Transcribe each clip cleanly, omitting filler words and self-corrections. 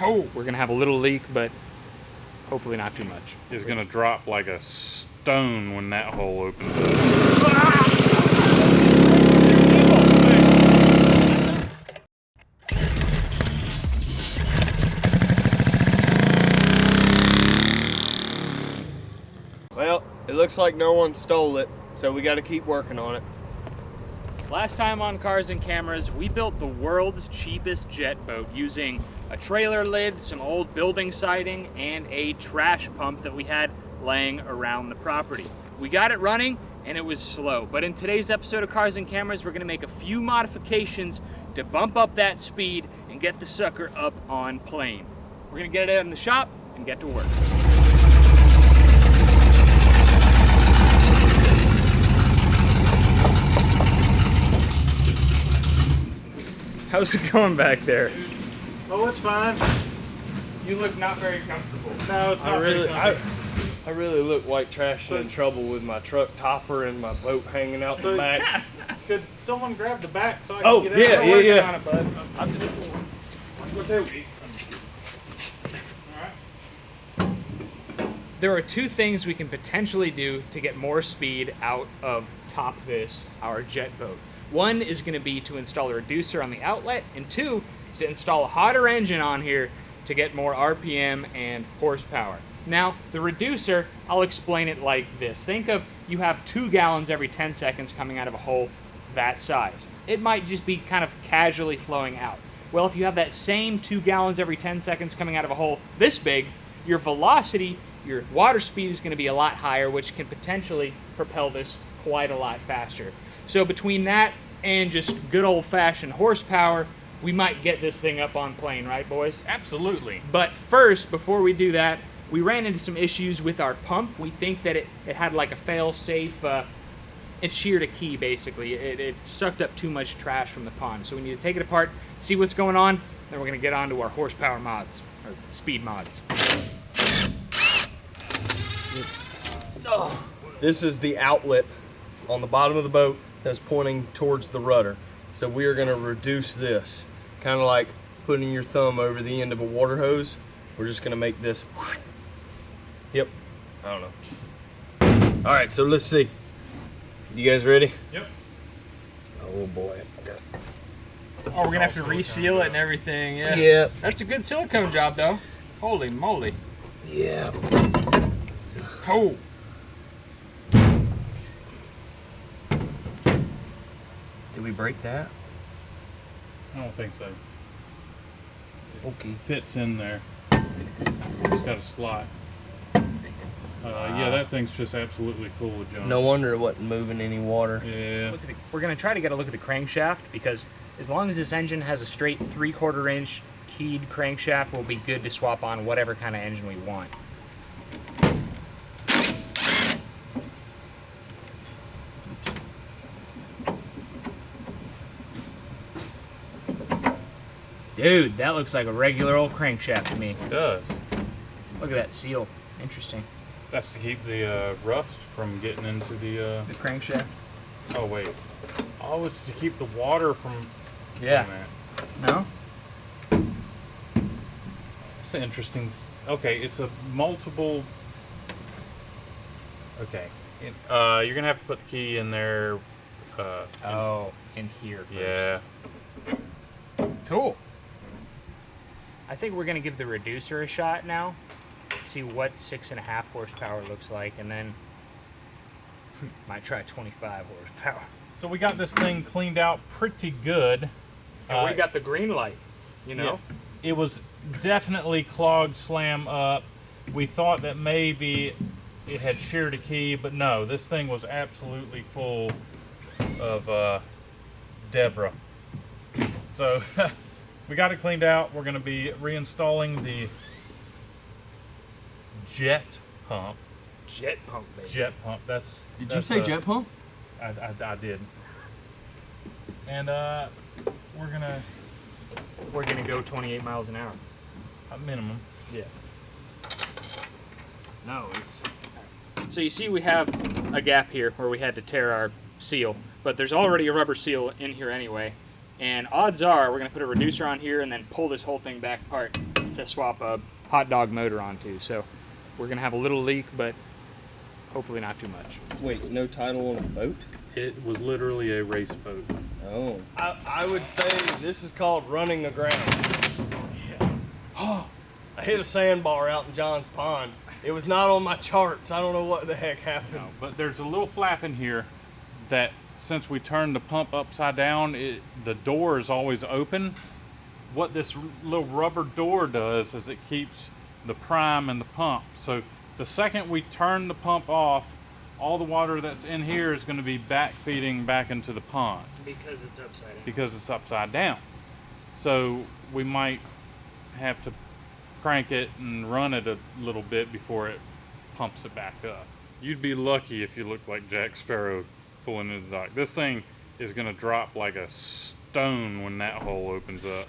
Oh, we're gonna have a little leak, but hopefully not too much. It's gonna drop like a stone when that hole opens up. Well, it looks like no one stole it, so we got to keep working on it. Last time on Cars and Cameras, we built the world's cheapest jet boat using a trailer lid, some old building siding, and a trash pump that we had laying around the property. We got it running, and it was slow. But in today's episode of Cars and Cameras, we're gonna make a few modifications to bump up that speed and get the sucker up on plane. We're gonna get it out in the shop and get to work. How's it going back there? Oh, it's fine. You look not very comfortable. No, it's not very comfortable. I really look white trash and in trouble with my truck topper and my boat hanging out the back. Could someone grab the back so I can get out? Yeah. On it, bud. There are two things we can potentially do to get more speed out of Top This, our jet boat. One is going to be to install a reducer on the outlet, and two is to install a hotter engine on here to get more RPM and horsepower. Now, the reducer, I'll explain it like this. Think of you have 2 gallons every 10 seconds coming out of a hole that size. It might just be kind of casually flowing out. Well, if you have that same 2 gallons every 10 seconds coming out of a hole this big, your velocity, your water speed is going to be a lot higher, which can potentially propel this quite a lot faster. So between that and just good old-fashioned horsepower, we might get this thing up on plane, right, boys? Absolutely. But first, before we do that, we ran into some issues with our pump. We think that it had like a fail-safe, it sheared a key, basically. It sucked up too much trash from the pond. So we need to take it apart, see what's going on, then we're going to get on to our horsepower mods, or speed mods. This is the outlet on the bottom of the boat that's pointing towards the rudder. So we are going to reduce this, kind of like putting your thumb over the end of a water hose. We're just going to make this. Yep. I don't know. All right, so let's see. You guys ready? Yep. Oh boy. Oh, we're going to have to reseal it and everything. Yeah. Yep. That's a good silicone job, though. Holy moly. Yeah. Oh. Did we break that? I don't think so. Okay. Fits in there. It's got a slot. Yeah, that thing's just absolutely full of junk. No wonder it wasn't moving any water. Yeah. We're going to try to get a look at the crankshaft, because as long as this engine has a straight 3/4 inch keyed crankshaft, we'll be good to swap on whatever kind of engine we want. Dude, that looks like a regular old crankshaft to me. It does. Look at that seal. Interesting. That's to keep the rust from getting into the... The crankshaft? Oh, wait. Oh, it's to keep the water from... Yeah. That. No? It's an interesting... Okay, it's a multiple... Okay. You're going to have to put the key in there. In here first. Yeah. Cool. I think we're going to give the reducer a shot now. See what 6.5 horsepower looks like, and then might try 25 horsepower. So we got this thing cleaned out pretty good. And we got the green light, you know? Yeah, it was definitely clogged slam up. We thought that maybe it had sheared a key, but no, this thing was absolutely full of Deborah. So we got it cleaned out. We're going to be reinstalling the jet pump. Jet pump, baby. Jet pump. That's. Did you say jet pump? I did. And we're gonna go 28 miles an hour. a minimum. Yeah. No, it's... So you see we have a gap here where we had to tear our seal, but there's already a rubber seal in here anyway. And odds are we're gonna put a reducer on here and then pull this whole thing back apart to swap a hot dog motor onto. So we're gonna have a little leak, but hopefully not too much. Wait, no title on the boat? It was literally a race boat. Oh. I would say this is called running aground. Yeah. I hit a sandbar out in John's Pond. It was not on my charts. I don't know what the heck happened. No, but there's a little flap in here that since we turned the pump upside down, the door is always open. What this little rubber door does is it keeps the prime in the pump. So the second we turn the pump off, all the water that's in here is going to be back feeding back into the pond. Because it's upside down. Because it's upside down. So we might have to crank it and run it a little bit before it pumps it back up. You'd be lucky if you looked like Jack Sparrow pulling into the dock. This thing is going to drop like a stone when that hole opens up.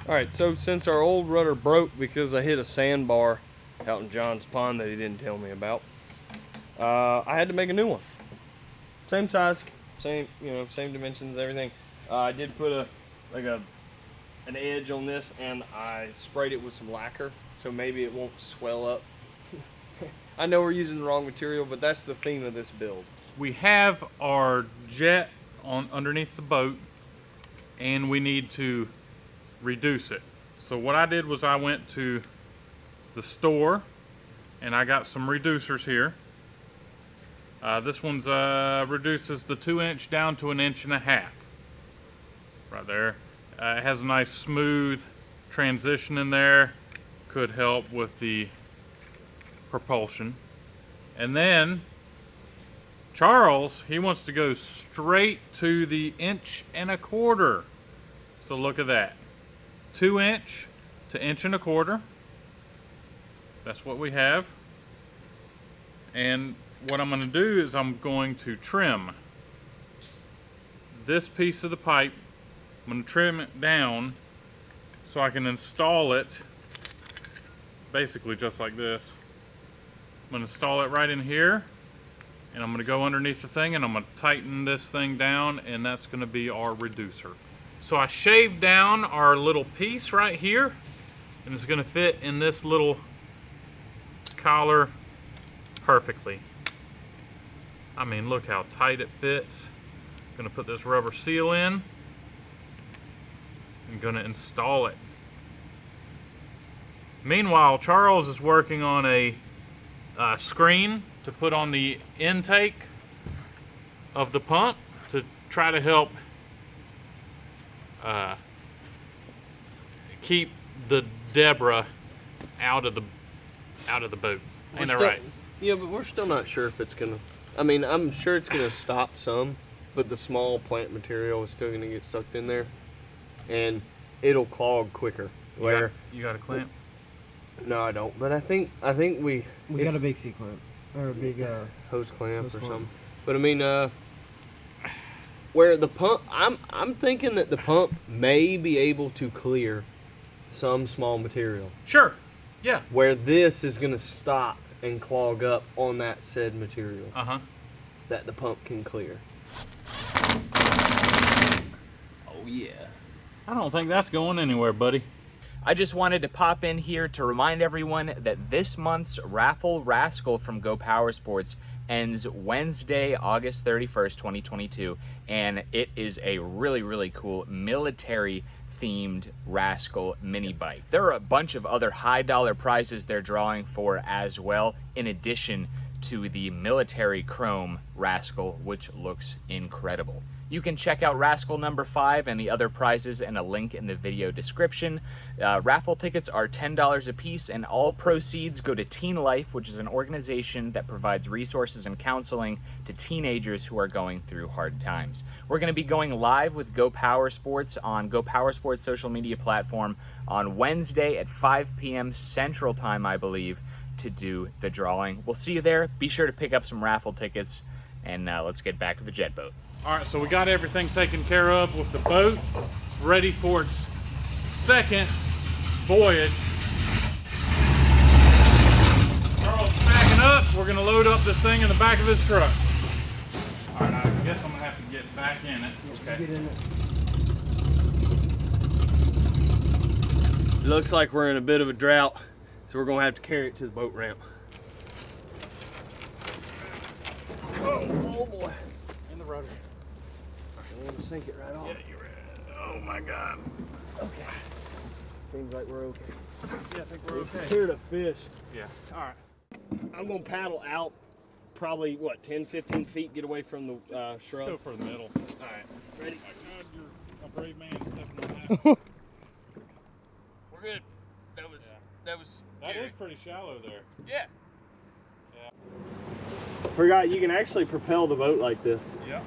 Alright, so since our old rudder broke because I hit a sandbar out in John's Pond that he didn't tell me about, I had to make a new one. Same size, same dimensions, everything. I did put an edge on this, and I sprayed it with some lacquer, so maybe it won't swell up. I know we're using the wrong material, but that's the theme of this build. We have our jet on underneath the boat, and we need to reduce it. So what I did was I went to the store and I got some reducers here. This one's reduces the 2-inch down to 1.5 inches right there. It has a nice smooth transition in there, could help with the propulsion. And then Charles, he wants to go straight to the 1.25 inches. So look at that. 2-inch to 1.25 inches. That's what we have. And what I'm going to do is I'm going to trim this piece of the pipe. I'm going to trim it down so I can install it basically just like this. I'm going to install it right in here, and I'm going to go underneath the thing and I'm going to tighten this thing down, and that's going to be our reducer. So I shaved down our little piece right here, and it's going to fit in this little collar perfectly. I mean, look how tight it fits. I'm going to put this rubber seal in. I'm going to install it. Meanwhile, Charles is working on a screen to put on the intake of the pump to try to help keep the debris out of the boat. Ain't that right? Yeah, but we're still not sure if it's gonna. I mean, I'm sure it's gonna stop some, but the small plant material is still gonna get sucked in there, and it'll clog quicker. You got a clamp? No, I don't. But I think we got a big C clamp or a big hose clamp hose or clamp. something. But I mean, where the pump, I'm thinking that the pump may be able to clear some small material. Sure. Yeah. Where this is gonna stop and clog up on that said material. That the pump can clear. Oh yeah. I don't think that's going anywhere, buddy. I just wanted to pop in here to remind everyone that this month's Raffle Rascal from Go Power Sports ends Wednesday, August 31st, 2022, and it is a really, really cool military-themed Rascal mini bike. There are a bunch of other high-dollar prizes they're drawing for as well, in addition to the military chrome Rascal, which looks incredible. You can check out Rascal number 5 and the other prizes in a link in the video description. Raffle tickets are $10 a piece, and all proceeds go to Teen Life, which is an organization that provides resources and counseling to teenagers who are going through hard times. We're going to be going live with Go Power Sports on Go Power Sports social media platform on Wednesday at 5 p.m. Central Time, I believe, to do the drawing. We'll see you there. Be sure to pick up some raffle tickets, and let's get back to the jet boat. All right, so we got everything taken care of with the boat. It's ready for its second voyage. we're gonna load up this thing in the back of this truck. All right, I guess I'm gonna have to get back in it. Get in it. It looks like we're in a bit of a drought, so we're gonna have to carry it to the boat ramp. Oh boy. In the rudder. I want to sink it right off. Yeah, you're right. Oh my God. Okay. Seems like we're okay. Yeah, I think we're okay. Scared of fish. Yeah. All right. I'm gonna paddle out probably, what, 10, 15 feet, get away from the Go shrubs. for the middle. All right, ready? My God, you're a brave man stepping on that. We're good. That was That is pretty shallow there. yeah. Yeah. Forgot you can actually propel the boat like this. Yeah.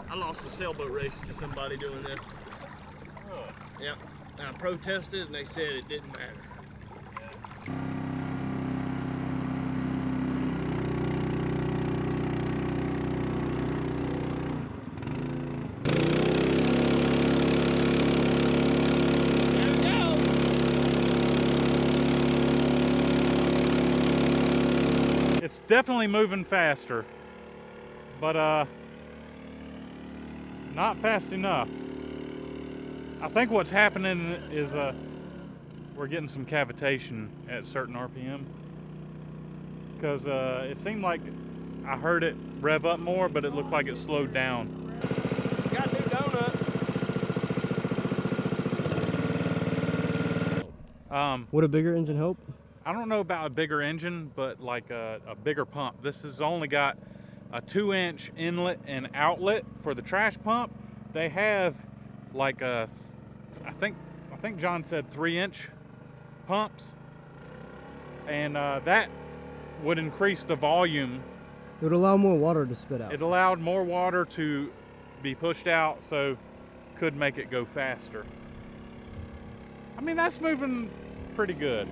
I lost a sailboat race to somebody doing this. Really? Yep. I protested and they said it didn't matter. It's definitely moving faster, but not fast enough. I think what's happening is we're getting some cavitation at certain RPM, because it seemed like I heard it rev up more, but it looked like it slowed down. Got new donuts. Would a bigger engine help? I don't know about a bigger engine, but like a bigger pump. This has only got a 2-inch inlet and outlet for the trash pump. They have like I think John said 3-inch pumps, and that would increase the volume. It would allow more water to spit out. It allowed more water to be pushed out, so could make it go faster. I mean, that's moving pretty good.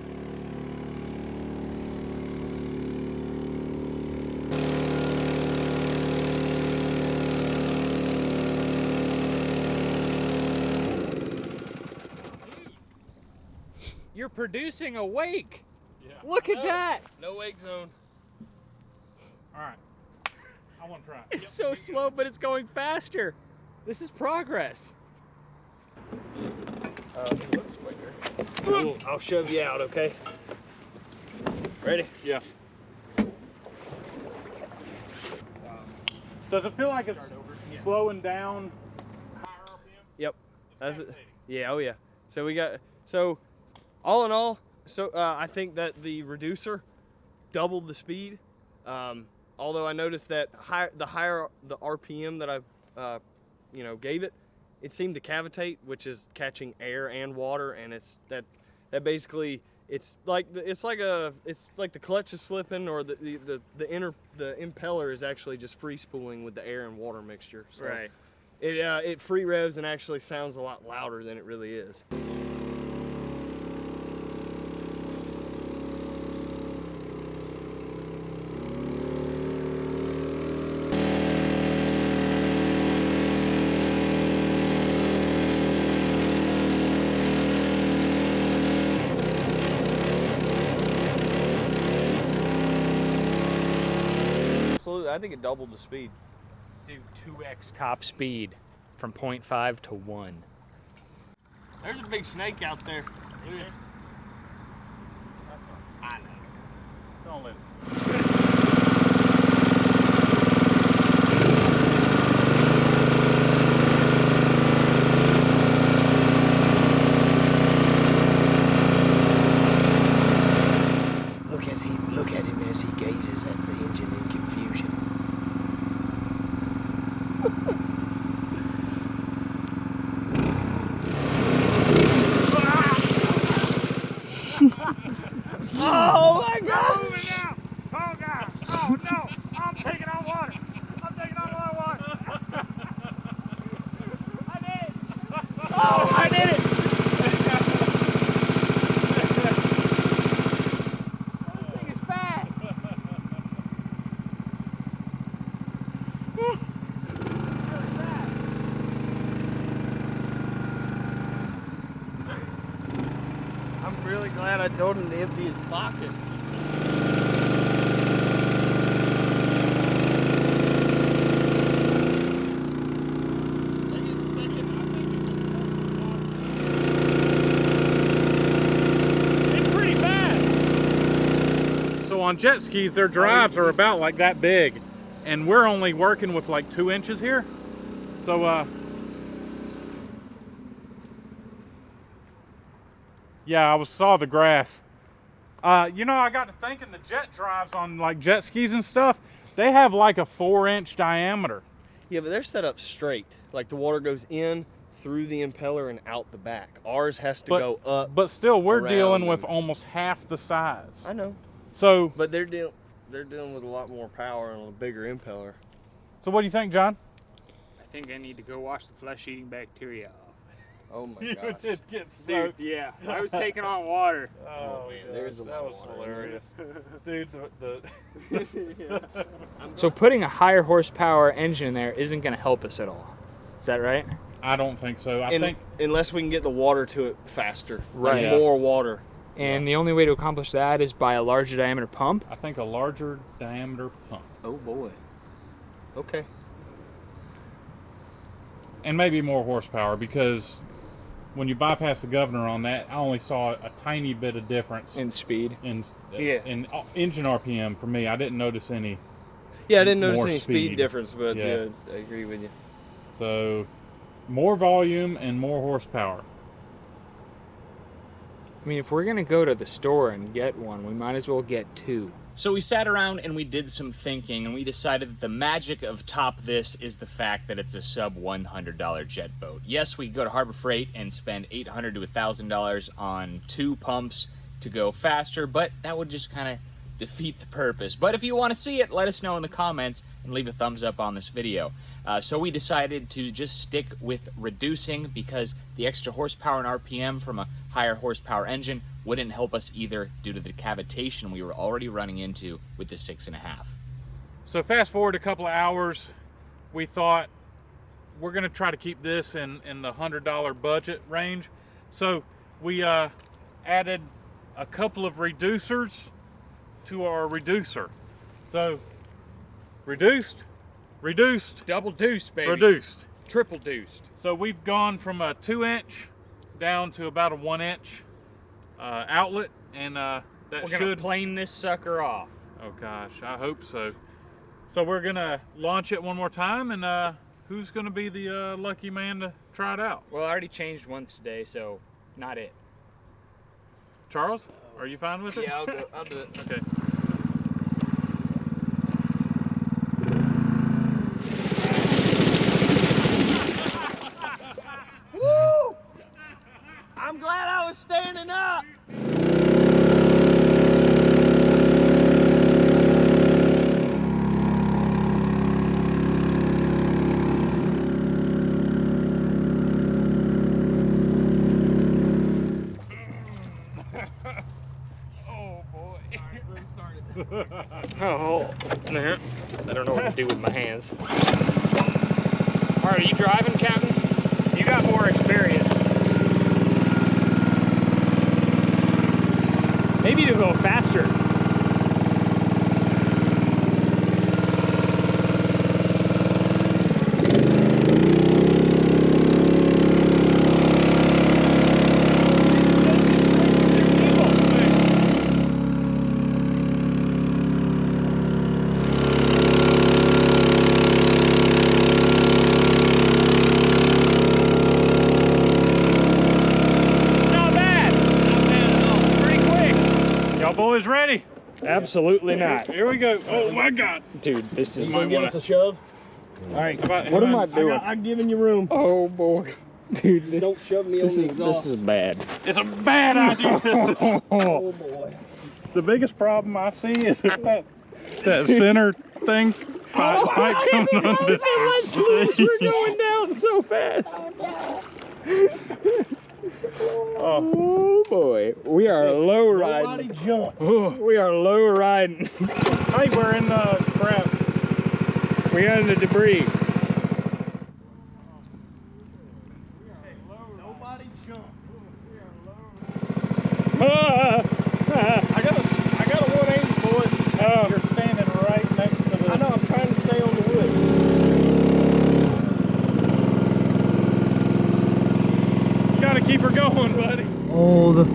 You're producing a wake. Yeah. Look at that. No wake zone. All right. I want to try. It's so slow, but it's going faster. This is progress. It looks quicker. Cool. I'll shove you out, okay? Ready? Yeah. Does it feel like it's slowing down? Higher RPM? Yep. It's That's it. cavitating. Yeah, oh yeah. So we got, so all in all, I think that the reducer doubled the speed. Although I noticed that the higher the RPM that I gave it, it seemed to cavitate, which is catching air and water, and it's that basically it's like the clutch is slipping, or the impeller is actually just free spooling with the air and water mixture. So Right. It free revs and actually sounds a lot louder than it really is. Absolutely, I think it doubled the speed. Do 2x top speed from 0.5 to 1. There's a big snake out there. I know. Don't listen. Look at him as he gazes at the engine in confusion. Oh my God! Moving out! Oh God! Oh no! I'm taking on water! I'm taking on water! I did it! Oh, I did it! This thing is fast. I'm really glad glad I told him to empty his pockets. On jet skis, their drives are about like that big, and we're only working with like 2 inches here. So yeah, I saw the grass. You know, I got to thinking the jet drives on like jet skis and stuff, they have like a 4-inch diameter. Yeah, but they're set up straight. Like the water goes in through the impeller and out the back. Ours has to go up. But still, we're dealing with and... almost half the size. I know. So, but they're dealing with a lot more power and a bigger impeller. So what do you think, John? I think I need to go wash the flesh-eating bacteria off. Oh my gosh. gosh. You did get soaked. Dude, yeah. I was taking on water. Oh man, there's a lot that of was water hilarious. Dude, So putting a higher horsepower engine in there isn't going to help us at all. Is that right? I don't think so. I think unless we can get the water to it faster. Right. Like more water. And the only way to accomplish that is by a larger diameter pump? I think a larger diameter pump. Oh boy. Okay. And maybe more horsepower, because when you bypass the governor on that, I only saw a tiny bit of difference in speed. In engine RPM for me. I didn't notice any. Yeah, I didn't notice any speed difference, but yeah, I agree with you. So, more volume and more horsepower. I mean, if we're gonna go to the store and get one, we might as well get 2. So we sat around and we did some thinking, and we decided that the magic of Top This is the fact that it's a sub $100 jet boat. Yes, we could go to Harbor Freight and spend $800 to $1,000 on 2 pumps to go faster, but that would just kind of defeat the purpose. But if you want to see it, let us know in the comments and leave a thumbs up on this video. So we decided to just stick with reducing, because the extra horsepower and RPM from a higher horsepower engine wouldn't help us either due to the cavitation we were already running into with the 6.5. So fast forward a couple of hours, we thought we're going to try to keep this in the $100 budget range. So we added a couple of reducers to our reducer. So reduced, double deuced, baby. reduced, Triple deuced. So we've gone from a 2-inch down to about a 1-inch outlet, and that we're gonna plane this sucker off. Oh gosh, I hope so. So we're gonna launch it one more time, and who's gonna be the lucky man to try it out? Well, I already changed once today, so not it. Charles, are you fine with it? Yeah, I'll do it. Okay. Woo! I'm glad I was standing up. Oh, man. I don't know what to do with my hands. All right, are you driving, Captain? You got more experience. Maybe to go faster. Boys ready? Absolutely not. Here we go. Oh my God. Dude, this is... You want to give us a shove? All right, what am I doing? I'm giving you room. Oh boy. Dude, this, don't shove me on the exhaust. This is bad. It's a bad idea. Oh boy. The biggest problem I see is that center thing might come under. Let's loose. We're going down so fast. Oh boy, we are low riding. Nobody jump. Oh, we are low riding. Hey, we're in the crap. We are in the debris. Nobody jump. Ah!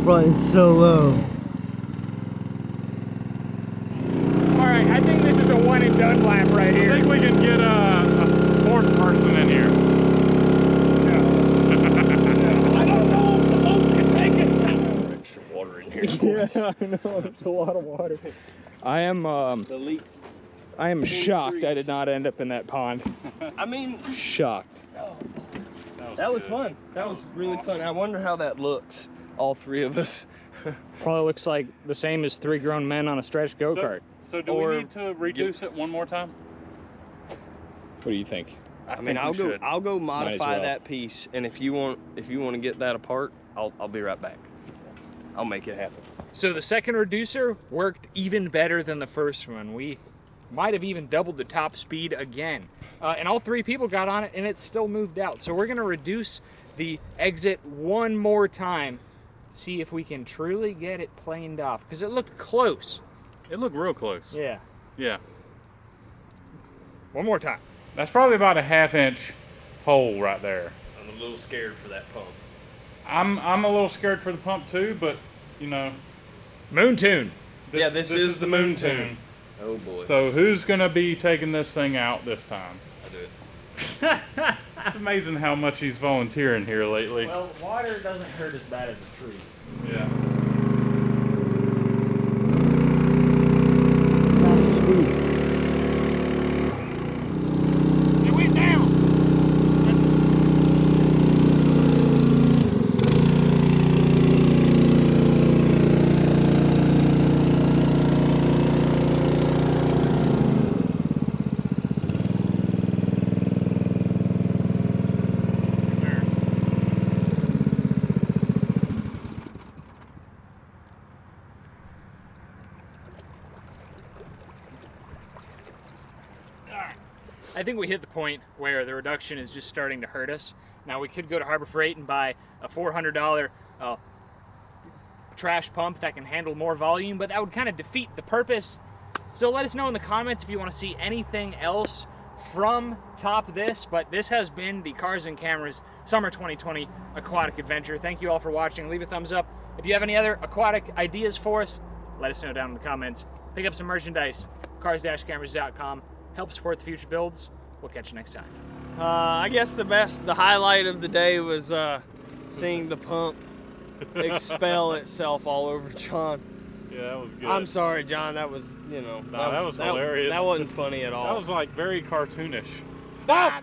front is so low. Alright, I think this is a one and done lap right here. I think we can get a fourth person in here. I don't know if the boat can take it. Extra water in here. Yeah, I know. There's a lot of water. I am The leaks. I am shocked I did not end up in that pond. I mean, Shocked. that was fun. That was really fun. I wonder how that looks. All three of us. Probably looks like the same as 3 grown men on a stretch go-kart. So do we need to reduce it one more time? What do you think? I mean, I'll go Might as modify well. that piece, and if you want to get that apart, I'll be right back. I'll make it happen. So the second reducer worked even better than the first one. We might have even doubled the top speed again. And all 3 people got on it and it still moved out. So we're gonna reduce the exit one more time, see if we can truly get it planed off, because it looked close. It looked real close. Yeah. Yeah. One more time. That's probably about a 1/2 inch hole right there. I'm a little scared for that pump. I'm a little scared for the pump too, but you know. Moon tune. This is the moon tune. Oh boy. So who's gonna be taking this thing out this time? I do it. It's amazing how much he's volunteering here lately. Well, water doesn't hurt as bad as a tree. Yeah. Fast speed. It went down. I think we hit the point where the reduction is just starting to hurt us. Now we could go to Harbor Freight and buy a $400 trash pump that can handle more volume, but that would kind of defeat the purpose. So let us know in the comments if you want to see anything else from Top This, but this has been the Cars and Cameras Summer 2020 Aquatic Adventure. Thank you all for watching. Leave a thumbs up. If you have any other aquatic ideas for us, let us know down in the comments. Pick up some merchandise, cars-cameras.com. Help support the future builds. We'll catch you next time. I guess the highlight of the day was seeing the pump expel itself all over John. Yeah, that was good. I'm sorry, John. That was, that was hilarious. That wasn't funny at all. That was like very cartoonish. Bye.